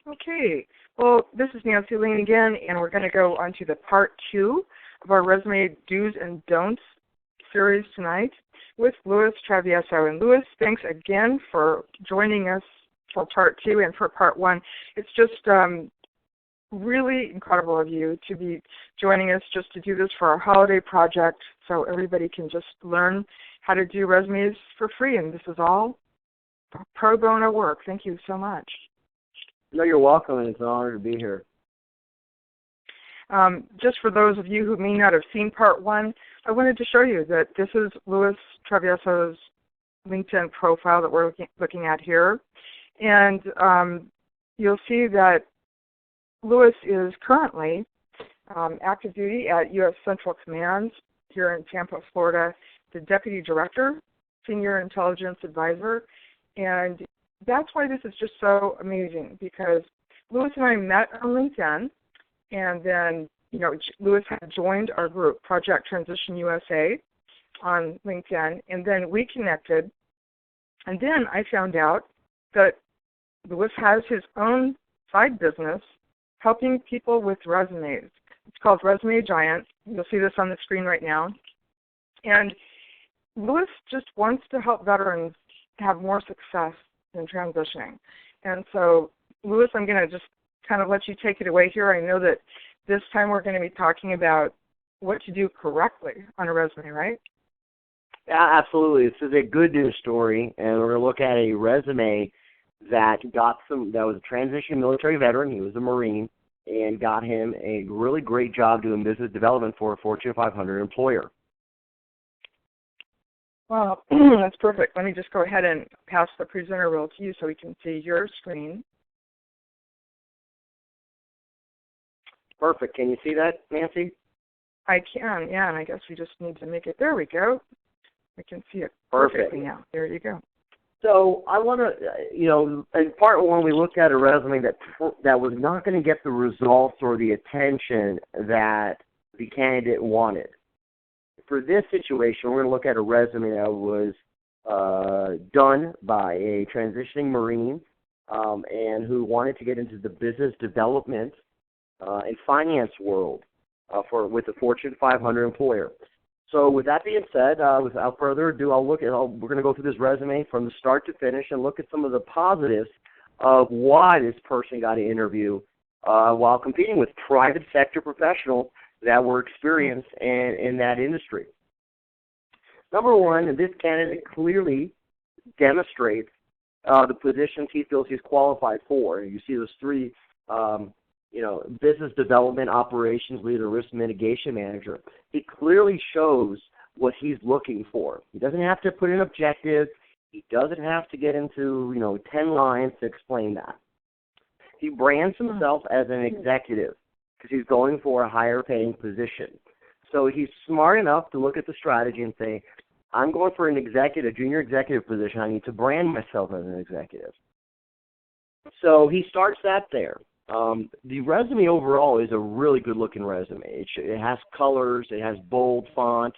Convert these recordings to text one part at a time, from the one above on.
Okay. Well, this is Nancy Laine again, and we're going to go on to the part 2 of our resume do's and don'ts series tonight with Louis Travieso. And Louis, thanks again for joining us for part 2 and for part 1. It's just really incredible of you to be joining us just to do this for our holiday project so everybody can just learn how to do resumes for free. And this is all pro bono work. Thank you so much. No, you're welcome, and it's an honor to be here. Just for those of you who may not have seen part 1, I wanted to show you that this is Louis Travieso's LinkedIn profile that we're looking at here. And you'll see that Louis is currently active duty at U.S. Central Command here in Tampa, Florida, the Deputy Director, Senior Intelligence Advisor. And that's why this is just so amazing, because Louis and I met on LinkedIn, and then, Louis had joined our group, Project Transition USA, on LinkedIn, and then we connected, and then I found out that Louis has his own side business helping people with resumes. It's called Resume Giant. You'll see this on the screen right now. And Louis just wants to help veterans have more success in transitioning. And so, Louis, I'm going to just kind of let you take it away here. I know that this time we're going to be talking about what to do correctly on a resume, right? Yeah, absolutely. This is a good news story, and we're going to look at a resume that was a transition military veteran. He was a Marine, and got him a really great job doing business development for a Fortune 500 employer. Well, that's perfect. Let me just go ahead and pass the presenter role to you so we can see your screen. Perfect. Can you see that, Nancy? I can, yeah, and I guess we just need to make it. There we go. We can see it perfectly now. There you go. So I want to, in part 1, we looked at a resume that was not going to get the results or the attention that the candidate wanted. For this situation, we're going to look at a resume that was done by a transitioning Marine and who wanted to get into the business development and finance world with a Fortune 500 employer. So with that being said, without further ado, we're going to go through this resume from the start to finish and look at some of the positives of why this person got an interview while competing with private sector professionals that were experienced in that industry. Number 1, this candidate clearly demonstrates the positions he feels he's qualified for. You see those 3, business development operations leader, risk mitigation manager. He clearly shows what he's looking for. He doesn't have to put in objectives. He doesn't have to get into, 10 lines to explain that. He brands himself as an executive because he's going for a higher paying position. So he's smart enough to look at the strategy and say, I'm going for an junior executive position. I need to brand myself as an executive. So he starts that there. The resume overall is a really good-looking resume. It has colors. It has bold font.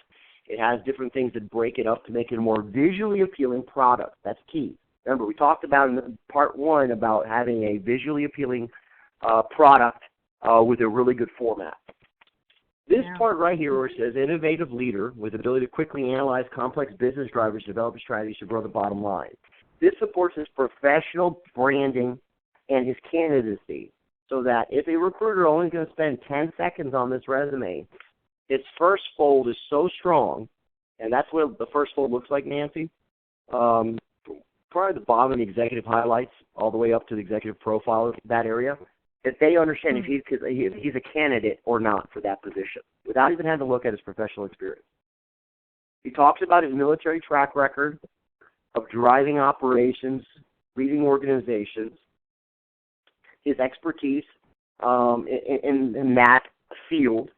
It has different things that break it up to make it a more visually appealing product. That's key. Remember, we talked about in part 1 about having a visually appealing product with a really good format. This part right here where it says innovative leader with the ability to quickly analyze complex business drivers, develop strategies to grow the bottom line. This supports his professional branding and his candidacy so that if a recruiter only going to spend 10 seconds on this resume, its first fold is so strong, and that's what the first fold looks like, Nancy, probably the bottom of the executive highlights all the way up to the executive profile, that area, that they understand if he's a candidate or not for that position without even having to look at his professional experience. He talks about his military track record of driving operations, leading organizations, his expertise in that field.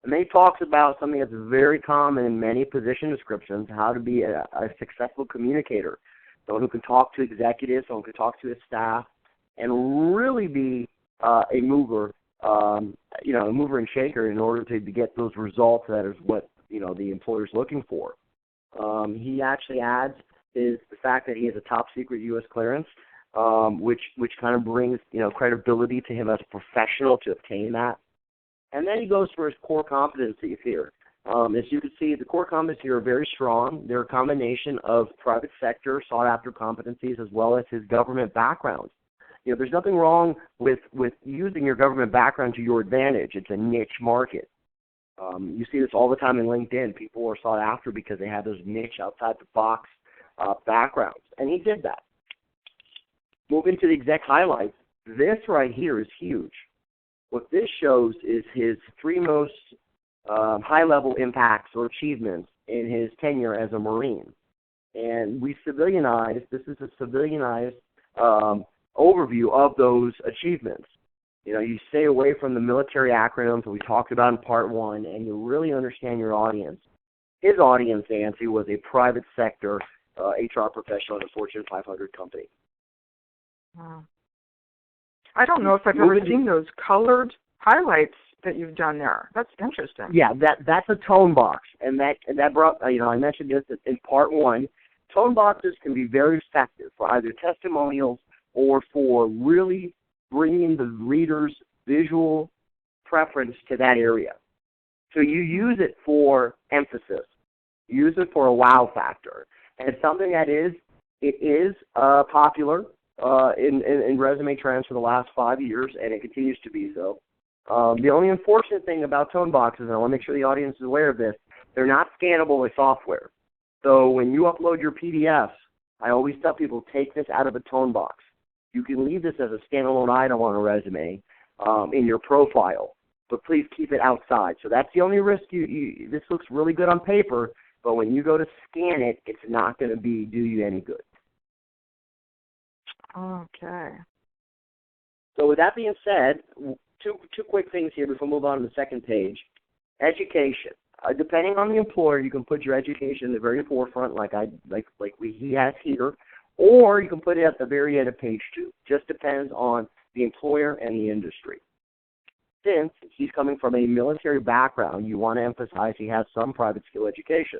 And then he talks about something that's very common in many position descriptions, how to be a successful communicator, someone who can talk to executives, someone who can talk to his staff, and really be a mover, a mover and shaker in order to get those results that is what, the employer's looking for. He actually adds is the fact that he has a top secret U.S. clearance. which kind of brings, credibility to him as a professional to obtain that. And then he goes for his core competencies here. As you can see, the core competencies are very strong. They're a combination of private sector sought-after competencies as well as his government background. There's nothing wrong with using your government background to your advantage. It's a niche market. You see this all the time in LinkedIn. People are sought after because they have those niche outside-the-box backgrounds, and he did that. Moving to the exec highlights, this right here is huge. What this shows is his three most high-level impacts or achievements in his tenure as a Marine. And this is a civilianized overview of those achievements. You stay away from the military acronyms that we talked about in part one, and you really understand your audience. His audience, Nancy, was a private sector HR professional at a Fortune 500 company. Wow. I don't know if I've ever seen those colored highlights that you've done there. That's interesting. Yeah, that's a tone box, and that brought I mentioned this in part one. Tone boxes can be very effective for either testimonials or for really bringing the reader's visual preference to that area. So you use it for emphasis, use it for a wow factor, and it's something that is popular in resume trends for the last 5 years, and it continues to be so. The only unfortunate thing about tone boxes, and I want to make sure the audience is aware of this, they're not scannable with software. So when you upload your PDFs, I always tell people, take this out of a tone box. You can leave this as a standalone item on a resume in your profile, but please keep it outside. So that's the only risk. This looks really good on paper, but when you go to scan it, it's not going to do you any good. Okay. So with that being said, two quick things here before we move on to the second page. Education. Depending on the employer, you can put your education in the very forefront, like he has here, or you can put it at the very end of page 2. Just depends on the employer and the industry. Since he's coming from a military background, you want to emphasize he has some private skill education.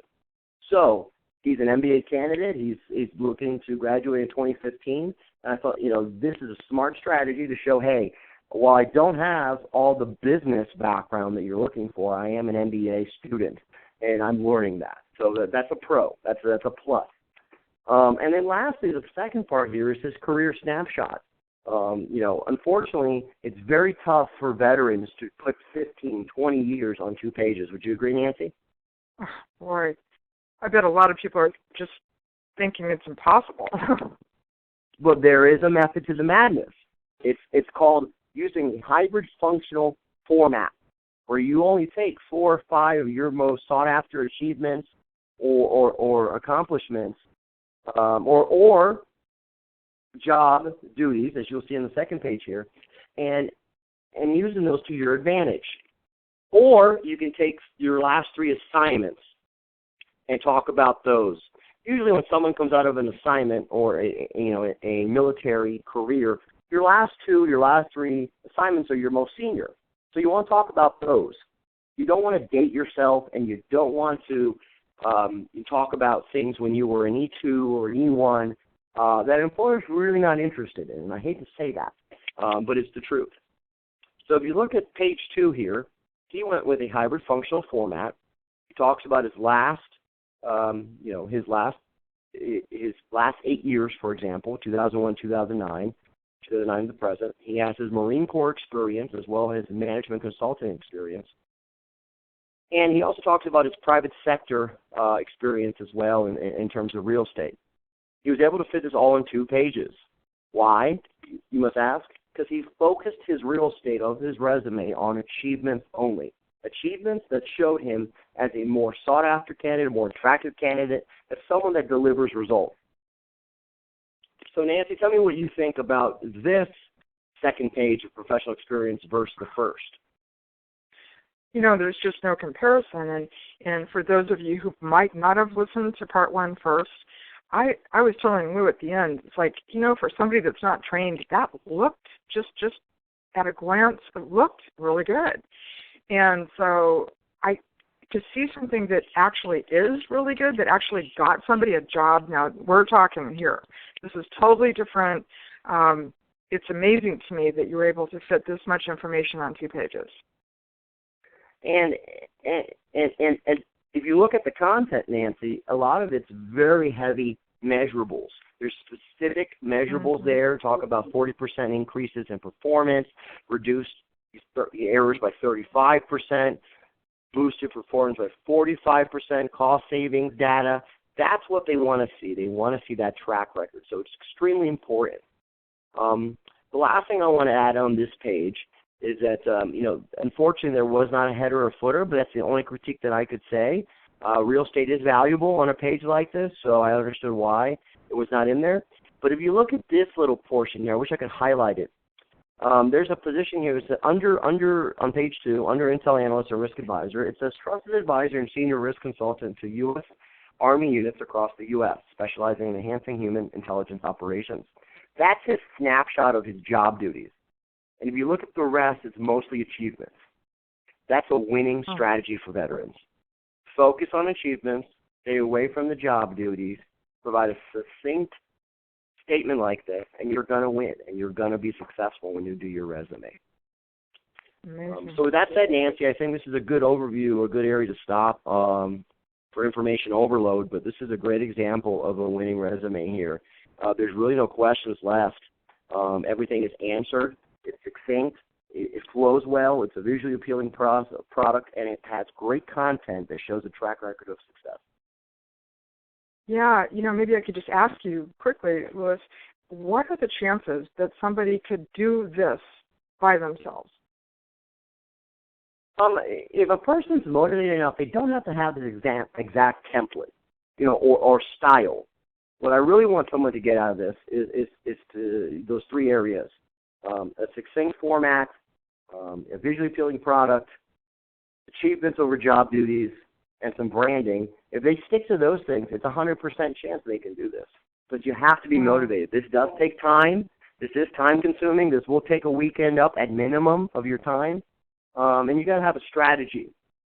So he's an MBA candidate. He's looking to graduate in 2015. And I thought, this is a smart strategy to show, hey, while I don't have all the business background that you're looking for, I am an MBA student, and I'm learning that. So that's a pro. That's a plus. And then lastly, the second part here is his career snapshot. Unfortunately, it's very tough for veterans to put 15, 20 years on 2 pages. Would you agree, Nancy? Oh, boy, I bet a lot of people are just thinking it's impossible. But there is a method to the madness. It's called using a hybrid functional format, where you only take 4 or 5 of your most sought-after achievements or accomplishments or job duties, as you'll see in the second page here, and using those to your advantage. Or you can take your last 3 assignments and talk about those. Usually when someone comes out of an assignment or a military career, your last 3 assignments are your most senior. So you want to talk about those. You don't want to date yourself, and you don't want to talk about things when you were an E2 or an E1 that employers are really not interested in. And I hate to say that, but it's the truth. So if you look at page 2 here, he went with a hybrid functional format. He talks about his last 8 years, for example, 2001, 2009 to the present. He has his Marine Corps experience as well as his management consulting experience. And he also talks about his private sector experience as well in terms of real estate. He was able to fit this all in 2 pages. Why, you must ask? Because he focused his real estate of his resume on achievements only. Achievements that showed him as a more sought-after candidate, a more attractive candidate, as someone that delivers results. So, Nancy, tell me what you think about this second page of professional experience versus the first. There's just no comparison. And for those of you who might not have listened to part 1 first, I was telling Lou at the end, it's like, for somebody that's not trained, that looked just at a glance, it looked really good. And so to see something that actually is really good, that actually got somebody a job, now we're talking here. This is totally different. It's amazing to me that you were able to fit this much information on 2 pages. And if you look at the content, Nancy, a lot of it's very heavy measurables. There's specific measurables there. Talk about 40% increases in performance, reduced errors by 35%, boosted performance by 45%, cost savings data. That's what they want to see. They want to see that track record. So it's extremely important. The last thing I want to add on this page is that, unfortunately there was not a header or footer, but that's the only critique that I could say. Real estate is valuable on a page like this, so I understood why it was not in there. But if you look at this little portion here, I wish I could highlight it. There's a position here. It's under on page 2, under Intel Analyst or Risk Advisor. It says Trusted Advisor and Senior Risk Consultant to U.S. Army units across the U.S., specializing in enhancing human intelligence operations. That's his snapshot of his job duties. And if you look at the rest, it's mostly achievements. That's a winning strategy for veterans. Focus on achievements, stay away from the job duties, provide a succinct statement like this, and you're going to win, and you're going to be successful when you do your resume. So with that said, Nancy, I think this is a good overview, a good area to stop for information overload, but this is a great example of a winning resume here. There's really no questions left. Everything is answered. It's succinct. It flows well. It's a visually appealing product, and it has great content that shows a track record of success. Yeah, maybe I could just ask you quickly, Louis, what are the chances that somebody could do this by themselves? If a person's motivated enough, they don't have to have the exact template, or style. What I really want someone to get out of this is to those 3 areas: a succinct format, a visually appealing product, achievements over job duties, and some branding. If they stick to those things, it's a 100% chance they can do this. But you have to be motivated. This does take time. This is time-consuming. This will take a weekend up at minimum of your time. And you got to have a strategy.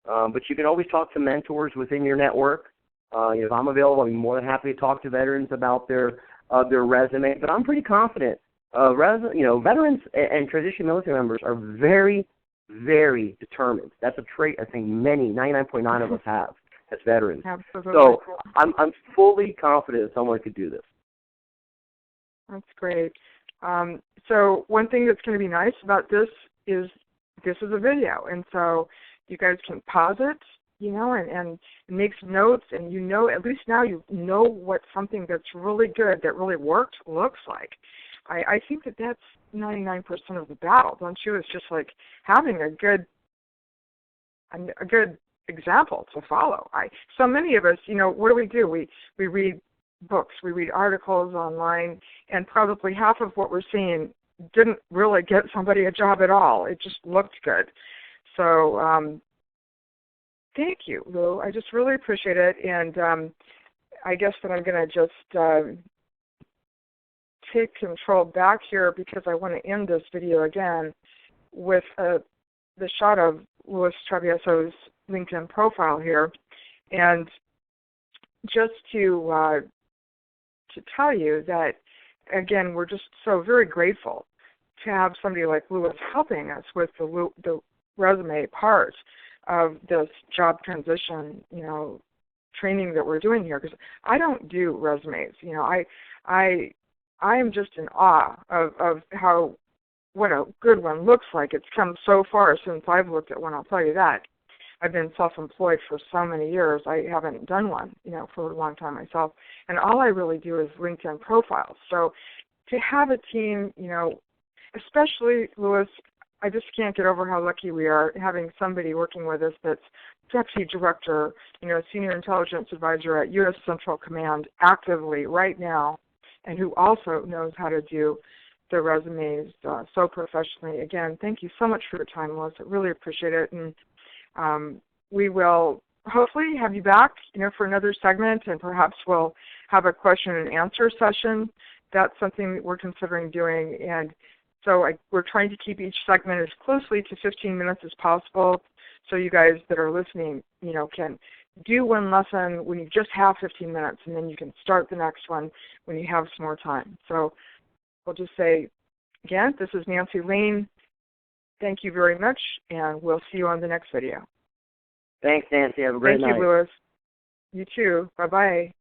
But you can always talk to mentors within your network. If I'm available, I'll be more than happy to talk to veterans about their resume. But I'm pretty confident. Veterans and transition military members are very, very determined. That's a trait I think 99.9 of us have as veterans. Absolutely. So I'm fully confident that someone could do this. That's great. So one thing that's going to be nice about this is a video, and so you guys can pause it, and make some notes, and at least now you know what something that's really good, that really works, looks like. I think that's 99% of the battle, don't you? It's just like having a good example to follow. So many of us, what do? We read books, we read articles online, and probably half of what we're seeing didn't really get somebody a job at all. It just looked good. So thank you, Lou. I just really appreciate it, and I guess that I'm going to just take control back here because I want to end this video again with the shot of Louis Travieso's LinkedIn profile here, and just to tell you that, again, we're just so very grateful to have somebody like Louis helping us with the resume part of this job transition, training that we're doing here, because I don't do resumes. I am just in awe of what a good one looks like. It's come so far since I've looked at one, I'll tell you that. I've been self-employed for so many years. I haven't done one, for a long time myself. And all I really do is LinkedIn profiles. So to have a team, especially Louis, I just can't get over how lucky we are having somebody working with us that's Deputy Director, Senior Intelligence Advisor at U.S. Central Command actively right now, and who also knows how to do the resumes so professionally. Again, thank you so much for your time, Louis. I really appreciate it. And we will hopefully have you back, for another segment, and perhaps we'll have a question and answer session. That's something that we're considering doing. And so we're trying to keep each segment as closely to 15 minutes as possible, so you guys that are listening, can do one lesson when you just have 15 minutes, and then you can start the next one when you have some more time. So we'll just say, again, this is Nancy Laine. Thank you very much, and we'll see you on the next video. Thanks, Nancy. Have a great night. Thank you, Louis. You too. Bye-bye.